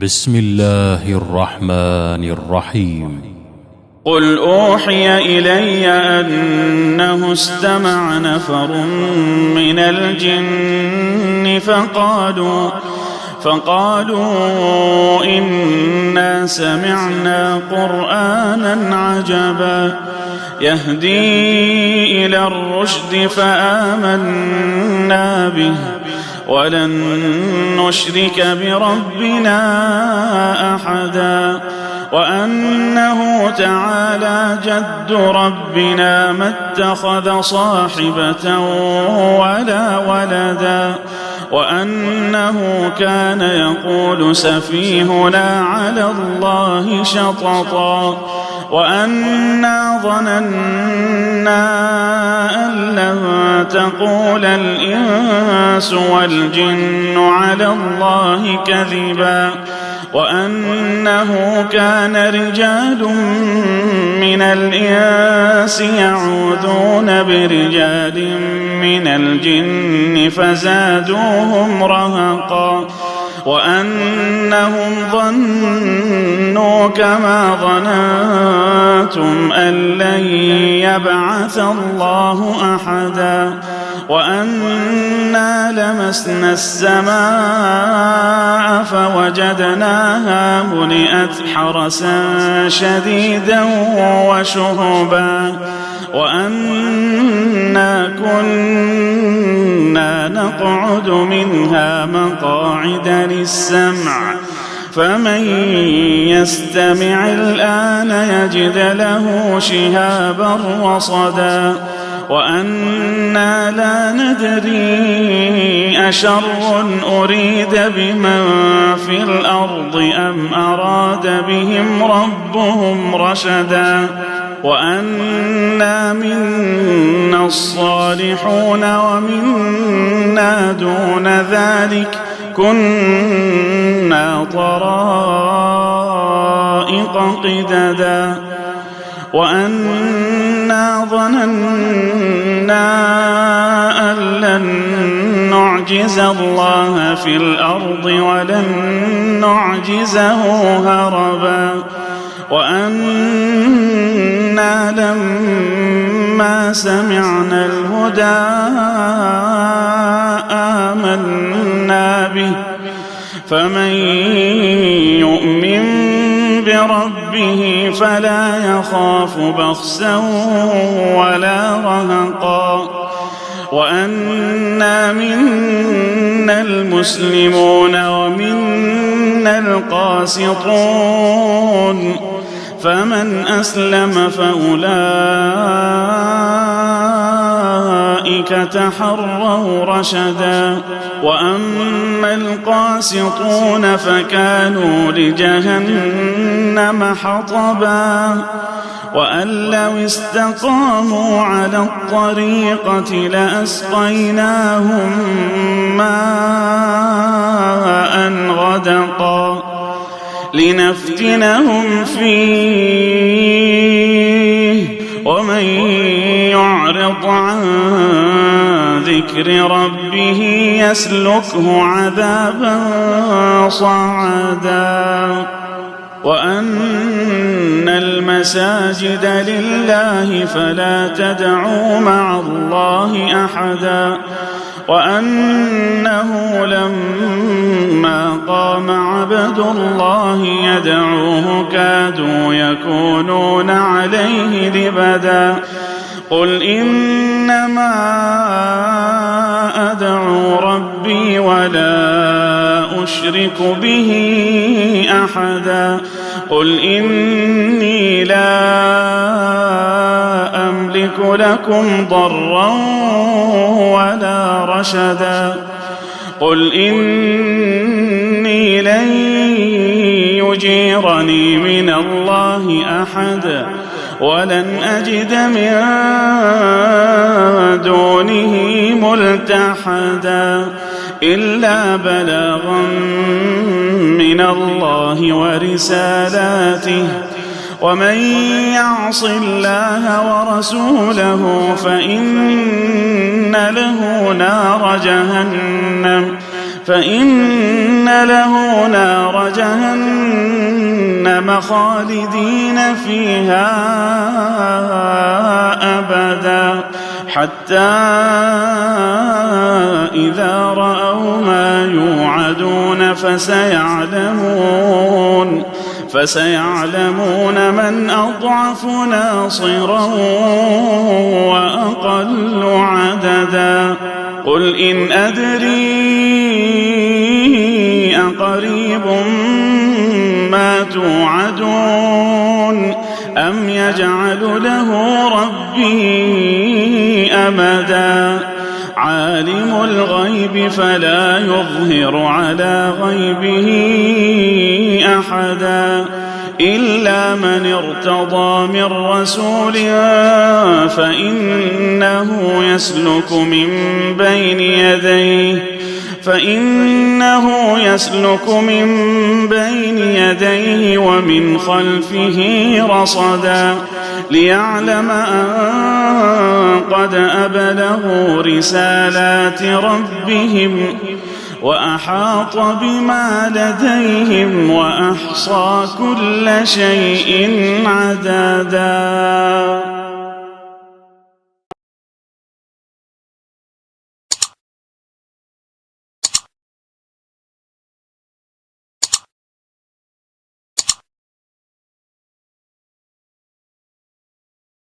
بسم الله الرحمن الرحيم. قل أوحي إلي أنه استمع نفر من الجن فقالوا إنا سمعنا قرآنا عجبا يهدي إلى الرشد فآمنا به ولن نشرك بربنا أحدا وأنه تعالى جد ربنا ما اتخذ صاحبة ولا ولدا وأنه كان يقول سفيهنا على الله شططا وأنا ظننا أن لن تقول الإنس والجن على الله كذبا وأنه كان رجال من الإنس يعوذون برجال من الجن فزادوهم رهقا وأنهم ظنوا كما ظننتم أن لن يبعث الله أحدا وأنا لمسنا السماء فوجدناها ملئت حرسا شديدا وشهبا وأنا كنا نقعد منها مقاعد للسمع فمن يستمع الآن يجد له شهابا رصدا وأنا لا ندري أشر أريد بمن في الأرض أم أراد بهم ربهم رشدا وأنا منا الصالحون ومنا دون ذلك كنا طرائق قددا وأنا ظننا أن لن نعجز الله في الأرض ولن نعجزه هربا وأنا لما سمعنا الهدى آمنا به فمن يؤمن بربه فلا يخاف بخسا ولا رهقا وأنا منا المسلمون ومنا القاسطون فمن أسلم فأولئك تحروا رشدا وأما القاسطون فكانوا لجهنم حطبا وأن لو استقاموا على الطريقة لأسقيناهم ماء غدقا لنفتنهم فيه ومن يعرض عن ذكر ربه يسلكه عذابا صعدا وأن المساجد لله فلا تدعوا مع الله أحدا وأنه لما قام عبد الله يدعوه كادوا يكونون عليه لبدا قل إنما أدعو ربي ولا أشرك به أحدا قل إني لا أملك لكم ضرا ولا رشدا قل إني لن يجيرني من الله أحد ولن أجد من دونه ملتحدا إلا بلاغا من الله ورسالاته ومن يعص الله ورسوله فإن له نار جهنم فإن له نار جهنم خالدين فيها أبدا حتى إذا رأوا ما يوعدون فسيعلمون من أضعف ناصرا وأقل عددا قل إن أدري أقريب ما توعدون أم يجعل له ربي أمدا عالم الغيب فلا يظهر على غيبه أحدا إلا من ارتضى من رسول فإنه يسلك من بين يديه ومن خلفه رصدا ليعلم أن قد أبلغوا رسالات ربهم وأحاط بما لديهم وأحصى كل شيء عددا.